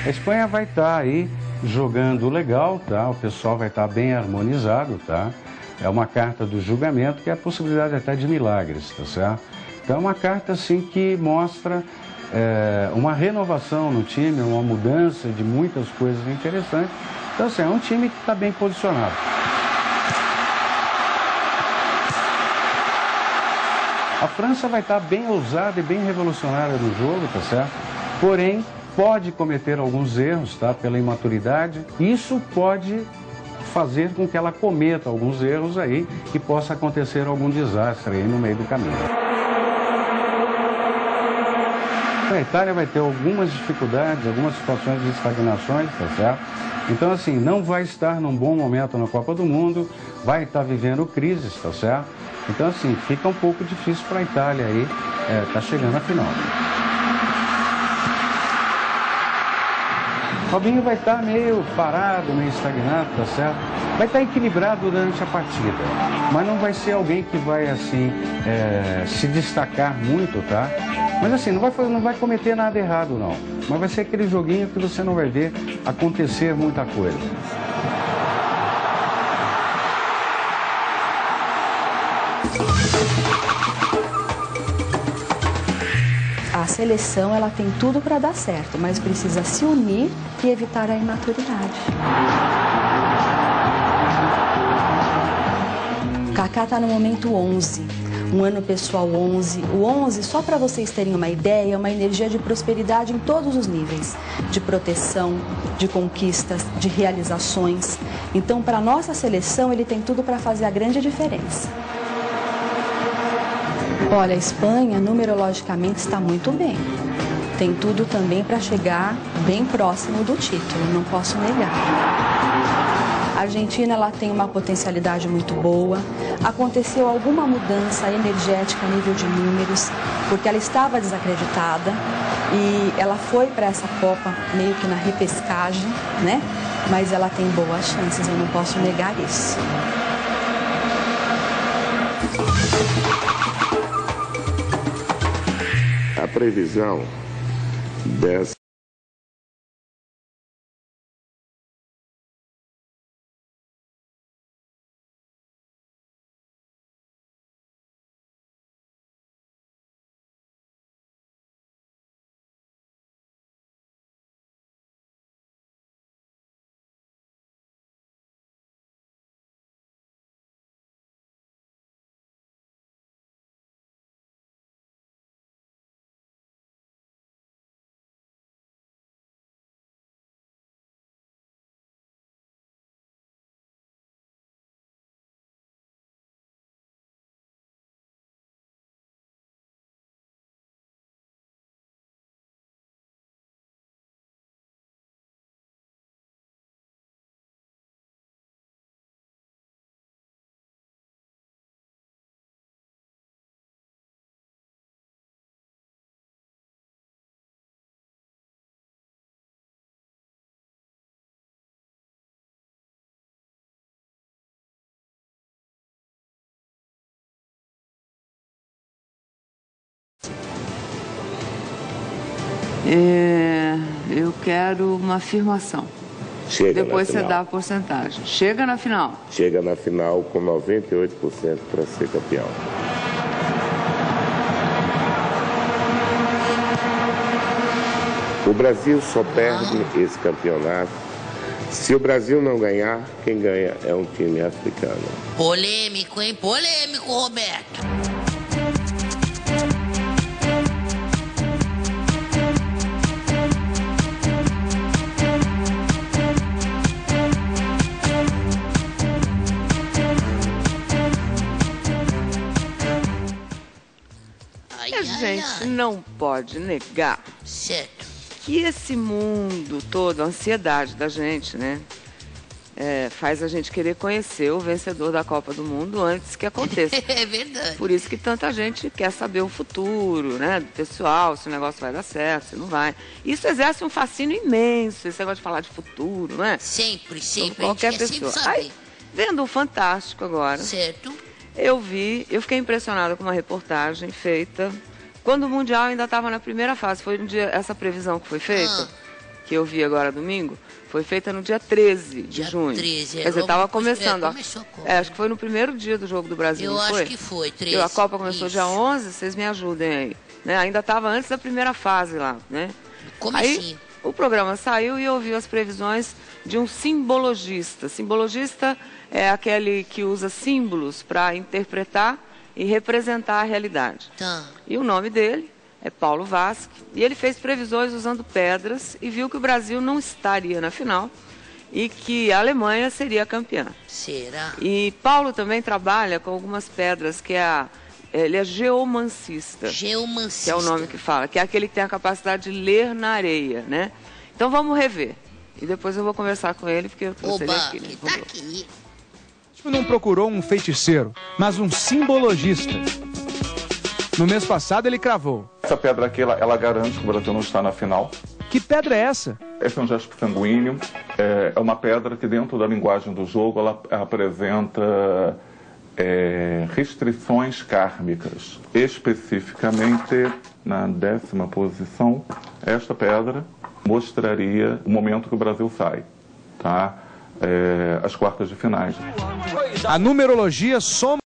A Espanha vai estar aí jogando legal, tá? O pessoal vai estar bem harmonizado, tá? É uma carta do julgamento que é a possibilidade até de milagres, tá certo? Então é uma carta assim que mostra uma renovação no time, uma mudança de muitas coisas interessantes. Então assim, é um time que está bem posicionado. A França vai estar bem ousada e bem revolucionária no jogo, tá certo? Porém, pode cometer alguns erros, tá? Pela imaturidade. Isso pode fazer com que ela cometa alguns erros aí e possa acontecer algum desastre aí no meio do caminho. A Itália vai ter algumas dificuldades, algumas situações de estagnações, tá certo? Então, assim, não vai estar num bom momento na Copa do Mundo, vai estar vivendo crises, tá certo? Então, assim, fica um pouco difícil para a Itália aí, tá chegando à final. Robinho vai estar meio parado, meio estagnado, tá certo? Vai estar equilibrado durante a partida, mas não vai ser alguém que vai, assim, se destacar muito, tá? Mas, assim, não vai cometer nada errado, não. Mas vai ser aquele joguinho que você não vai ver acontecer muita coisa. A seleção, ela tem tudo para dar certo, mas precisa se unir e evitar a imaturidade. Kaká está no momento 11, um ano pessoal 11. O 11, só para vocês terem uma ideia, é uma energia de prosperidade em todos os níveis, de proteção, de conquistas, de realizações. Então, para a nossa seleção, ele tem tudo para fazer a grande diferença. Olha, a Espanha, numerologicamente, está muito bem. Tem tudo também para chegar bem próximo do título, não posso negar. A Argentina, ela tem uma potencialidade muito boa. Aconteceu alguma mudança energética a nível de números, porque ela estava desacreditada e ela foi para essa Copa meio que na repescagem, né? Mas ela tem boas chances, eu não posso negar isso. A previsão dessa eu quero uma afirmação. chega Depois na você final. dá a porcentagem. Chega na final. Chega na final com 98% para ser campeão. O Brasil só perde esse campeonato. Se o Brasil não ganhar, quem ganha é um time africano. Polêmico, hein? Polêmico, Roberto. A gente não pode negar Certo. que esse mundo todo, a ansiedade da gente, né? Faz a gente querer conhecer o vencedor da Copa do Mundo antes que aconteça. É verdade. Por isso que tanta gente quer saber o futuro, né? Do pessoal, se o negócio vai dar certo, se não vai. Isso exerce um fascínio imenso, esse negócio de falar de futuro, não é? Sempre, sempre. Então, qualquer a gente quer pessoa. sempre saber. Aí, vendo o Fantástico agora, Certo. eu fiquei impressionada com uma reportagem feita quando o Mundial ainda estava na primeira fase. Foi essa previsão que foi feita. que eu vi agora domingo, foi feita no dia 13 de junho. 13, Quer dizer, estava começando. começou a Copa. Acho que foi no primeiro dia do Jogo do Brasil, Eu não acho foi? que foi, 13. A Copa começou Isso. dia 11, vocês me ajudem aí. Né? Ainda estava antes da primeira fase lá, né? Comecinho. Aí o programa saiu e eu vi as previsões de um simbologista. Simbologista é aquele que usa símbolos para interpretar e representar a realidade. Tá. E o nome dele é Paulo Vasque. E ele fez previsões usando pedras e viu que o Brasil não estaria na final e que a Alemanha seria campeã. Será? E Paulo também trabalha com algumas pedras, ele é geomancista. Geomancista. Que é o nome que fala, que é aquele que tem a capacidade de ler na areia, né? Então vamos rever. E depois eu vou conversar com ele, porque eu trouxe ele Oba, aqui, né? que Vamos tá lá. aqui. Não procurou um feiticeiro, mas um simbologista. No mês passado ele cravou. Essa pedra aqui, ela garante que o Brasil não está na final. Que pedra é essa? Esse é um jaspe sanguíneo. É uma pedra que dentro da linguagem do jogo ela apresenta restrições kármicas. Especificamente, na 10ª posição, esta pedra mostraria o momento que o Brasil sai, tá? As quartas de finais. A numerologia soma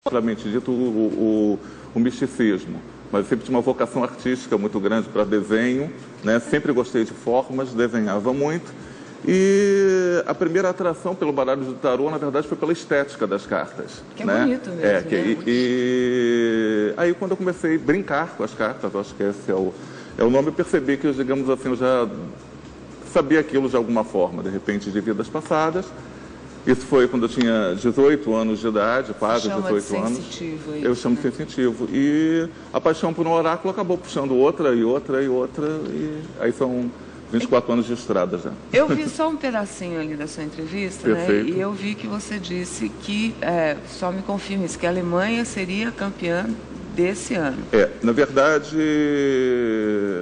Propriamente dito, o misticismo, mas eu sempre tive uma vocação artística muito grande para desenho, né? Sempre gostei de formas, desenhava muito. E a primeira atração pelo baralho de tarô, na verdade, foi pela estética das cartas. Que é né? bonito mesmo, né? E aí, quando eu comecei a brincar com as cartas, eu acho que esse é o nome, eu percebi que, digamos assim, eu já sabia aquilo de alguma forma, de repente, de vidas passadas. Isso foi quando eu tinha 18 anos de idade, quase 18 anos. Sensitivo, Eu chamo de sensitivo. E a paixão por um oráculo acabou puxando outra e outra e outra. E aí são 24 anos de estrada já. Eu vi só um pedacinho ali da sua entrevista, né? Perfeito. E eu vi que você disse que, só me confirma isso, que a Alemanha seria campeã desse ano. Na verdade,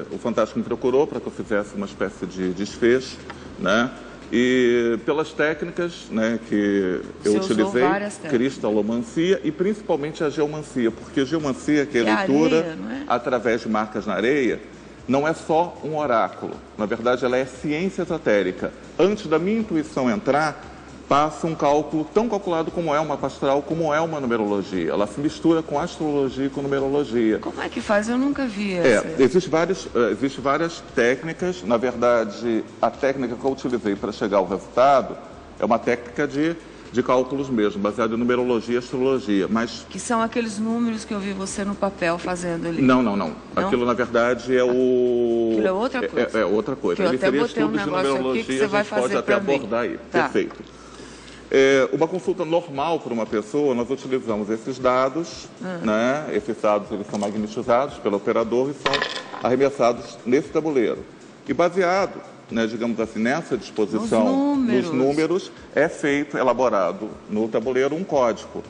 o Fantástico me procurou para que eu fizesse uma espécie de desfecho, né? E pelas técnicas, né, que eu utilizei, cristalomancia e principalmente a geomancia, porque a geomancia, que é a leitura areia, não é? através de marcas na areia, não é só um oráculo. Na verdade, ela é ciência esotérica. Antes da minha intuição entrar, passa um cálculo tão calculado como é uma mapa astral, como é uma numerologia. Ela se mistura com astrologia e com numerologia. Como é que faz? Eu nunca vi essa. Existem várias técnicas. Na verdade, a técnica que eu utilizei para chegar ao resultado é uma técnica de cálculos mesmo, baseada em numerologia e astrologia. Mas... Que são aqueles números que eu vi você no papel fazendo ali. Não. Aquilo, na verdade, é o... Aquilo é outra coisa? É outra coisa. Eu Ele até seria botei estudos de numerologia, aqui que você vai fazer pode até pra mim. abordar aí. Tá. Perfeito. Uma consulta normal para uma pessoa, nós utilizamos esses dados, né? Esses dados eles são magnetizados pelo operador e são arremessados nesse tabuleiro. E baseado, né, digamos assim, nessa disposição nos números, é elaborado no tabuleiro um código.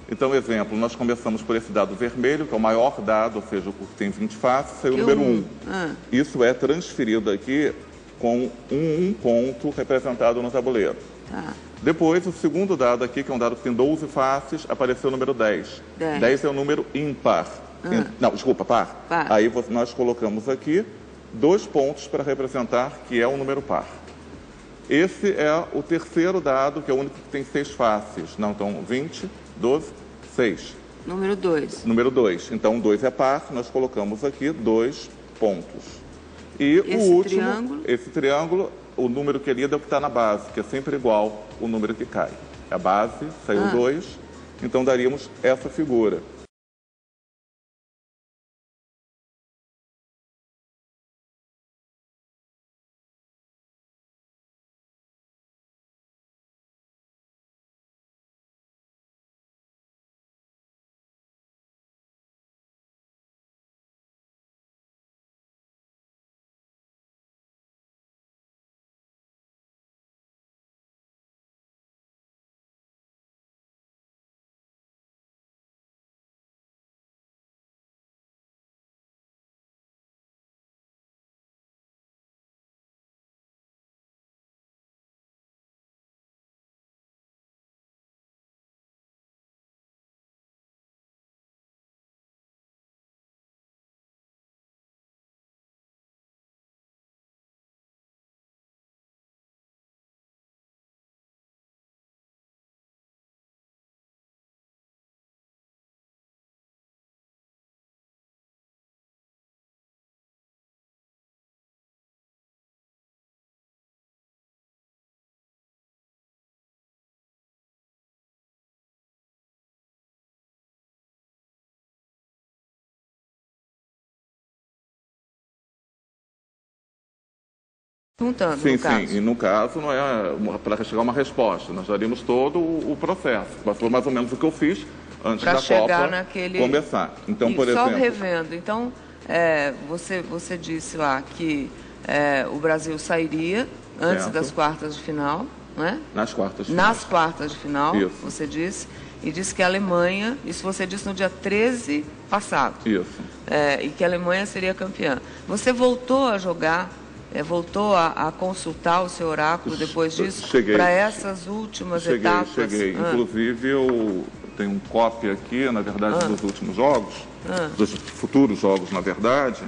Então, exemplo, nós começamos por esse dado vermelho, que é o maior dado, ou seja, o que tem 20 faces, saiu o número 1. Isso é transferido aqui com um ponto representado no tabuleiro. Tá. Depois, o segundo dado aqui, que é um dado que tem 12 faces, apareceu o número 10. 10 é o número ímpar. Não, desculpa, par. Aí nós colocamos aqui 2 pontos para representar que é um número par. Esse é o terceiro dado, que é o único que tem 6 faces. Não, então 20, 12, 6. Número 2. Número 2. Então, 2 é par, nós colocamos aqui 2 pontos. E Esse o último, triângulo? esse triângulo, o número querido é o que está na base, que é sempre igual o número que cai. A base saiu 2, então daríamos essa figura. Juntando, Sim, no caso. sim. E no caso, não é para chegar a uma resposta. Nós daríamos todo o processo. Mas foi mais ou menos o que eu fiz antes Pra da chegar Copa naquele... começar. Então, E por só exemplo... revendo, então, você disse lá que o Brasil sairia antes Certo. das quartas de final, não é? Nas quartas de final. Nas quartas de final, Isso. você disse, e disse que a Alemanha, isso você disse no dia 13 passado, Isso. e que a Alemanha seria campeã. Você voltou a jogar, voltou a consultar o seu oráculo depois disso? Cheguei. Para essas últimas etapas? Cheguei. Inclusive, eu tenho um cópia aqui, na verdade, dos últimos jogos, dos futuros jogos, na verdade.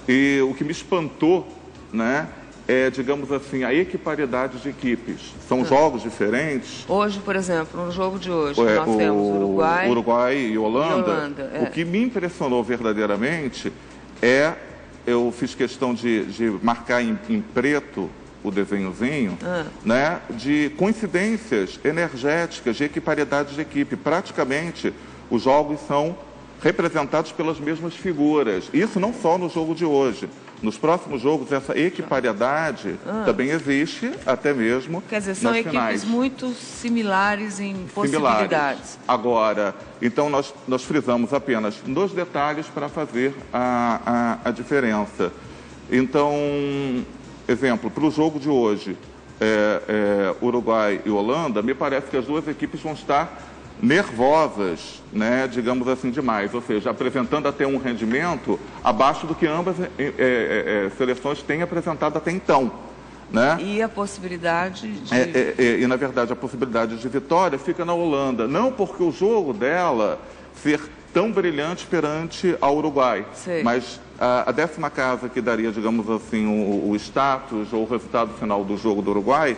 E o que me espantou, né, é, digamos assim, a equiparidade de equipes. São jogos diferentes. Hoje, por exemplo, no jogo de hoje, nós temos Uruguai e Holanda. é. O que me impressionou verdadeiramente é, eu fiz questão de marcar em preto o desenhozinho, né, de coincidências energéticas, de equiparidade de equipe. Praticamente, os jogos são representados pelas mesmas figuras. Isso não só no jogo de hoje. Nos próximos jogos, essa equipariedade também existe, até mesmo Quer dizer, são nas equipes finais. muito similares em possibilidades. Agora, então nós frisamos apenas nos detalhes para fazer a diferença. Então, exemplo, para o jogo de hoje, Uruguai e Holanda, me parece que as duas equipes vão estar nervosas, né, digamos assim, demais, ou seja, apresentando até um rendimento abaixo do que ambas seleções têm apresentado até então, né? E a possibilidade de... E, na verdade, a possibilidade de vitória fica na Holanda, não porque o jogo dela ser tão brilhante perante ao Uruguai, mas a 10ª casa que daria, digamos assim, o status ou o resultado final do jogo do Uruguai,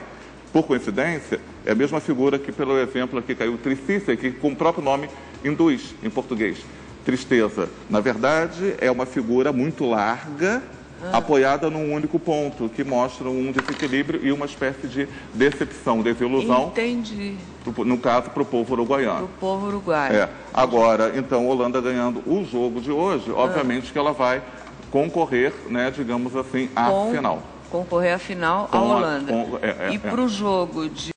por coincidência, é a mesma figura que, pelo exemplo aqui, caiu Tricícia, que com o próprio nome induz em português. Tristeza. Na verdade, é uma figura muito larga, apoiada num único ponto, que mostra um desequilíbrio e uma espécie de decepção, desilusão. Entendi. No caso, para o povo uruguaiano. Para o povo uruguaio. Agora, então, Holanda ganhando o jogo de hoje, obviamente que ela vai concorrer, né, digamos assim, à final. Concorrer à final a Holanda. E para o jogo de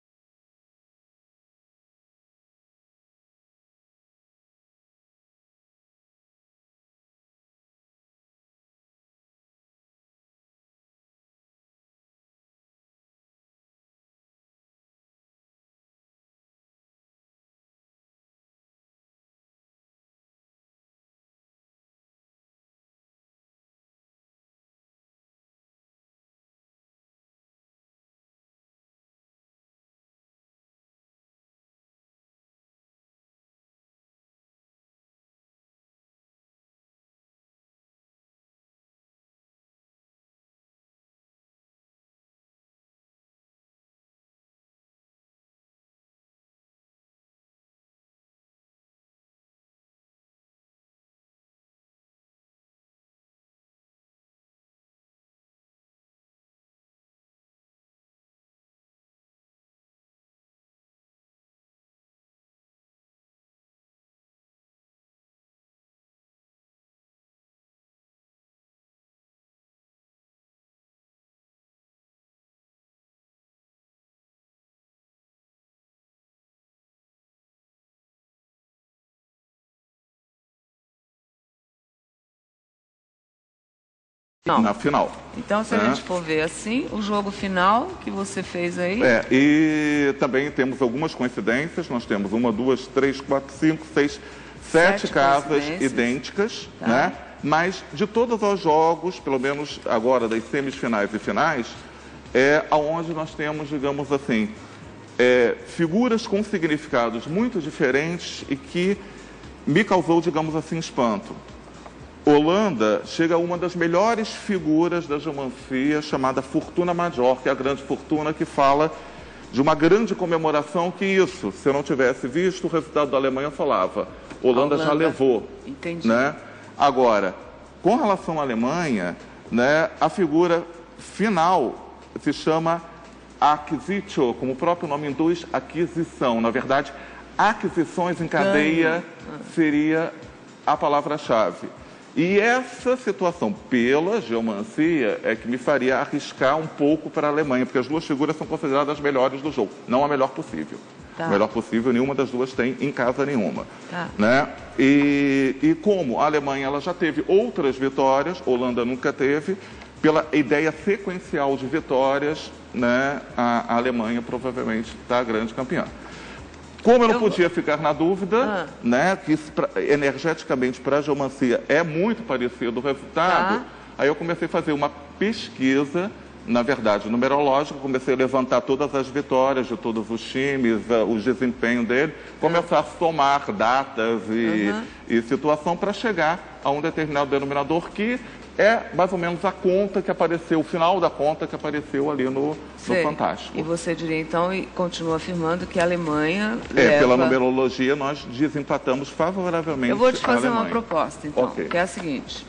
na final. Então, se a gente for ver assim, o jogo final que você fez aí... E também temos algumas coincidências. Nós temos 1, 2, 3, 4, 5, 6, 7 casas idênticas, né? Mas de todos os jogos, pelo menos agora das semifinais e finais, aonde nós temos, digamos assim, figuras com significados muito diferentes e que me causou, digamos assim, espanto. Holanda chega a uma das melhores figuras da geomancia, chamada Fortuna Major, que é a grande fortuna que fala de uma grande comemoração que isso, se eu não tivesse visto o resultado da Alemanha, eu falava, Holanda já levou. Entendi. Né? Agora, com relação à Alemanha, né, a figura final se chama Acquisitio, como o próprio nome induz, aquisição. Na verdade, aquisições em cadeia seria a palavra-chave. E essa situação, pela geomancia, é que me faria arriscar um pouco para a Alemanha, porque as duas figuras são consideradas as melhores do jogo, não a melhor possível. A melhor possível, nenhuma das duas tem em casa nenhuma. Né? E como a Alemanha ela já teve outras vitórias, a Holanda nunca teve, pela ideia sequencial de vitórias, né, a Alemanha provavelmente está a grande campeã. Como eu não podia ficar na dúvida, né, que isso, energeticamente para a geomancia é muito parecido o resultado, aí eu comecei a fazer uma pesquisa, na verdade, numerológica, comecei a levantar todas as vitórias de todos os times, o desempenho dele, começar a somar datas e situação para chegar a um determinado denominador que é mais ou menos a conta que apareceu, o final da conta que apareceu ali no Fantástico. E você diria, então, e continua afirmando que a Alemanha leva... Pela numerologia, nós desempatamos favoravelmente a Alemanha. Eu vou te fazer uma proposta, então, que é a seguinte.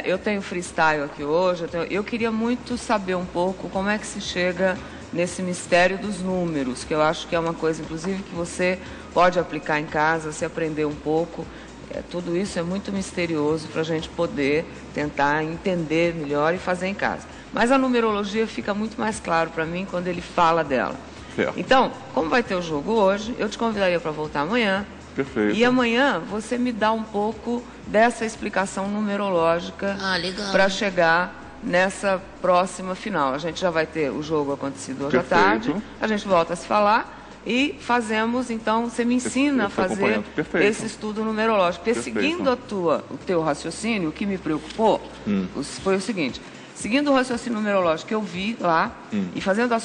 Eu tenho freestyle aqui hoje, eu queria muito saber um pouco como é que se chega nesse mistério dos números, que eu acho que é uma coisa, inclusive, que você pode aplicar em casa, se aprender um pouco. Tudo isso é muito misterioso para a gente poder tentar entender melhor e fazer em casa. Mas a numerologia fica muito mais claro para mim quando ele fala dela. Certo. Então, como vai ter o jogo hoje, eu te convidaria para voltar amanhã. Perfeito. E amanhã você me dá um pouco dessa explicação numerológica para chegar nessa próxima final. A gente já vai ter o jogo acontecido hoje à tarde, a gente volta a se falar. E fazemos, então, você me ensina a fazer esse estudo numerológico. Porque seguindo o teu raciocínio, o que me preocupou foi o seguinte, seguindo o raciocínio numerológico que eu vi lá, e fazendo as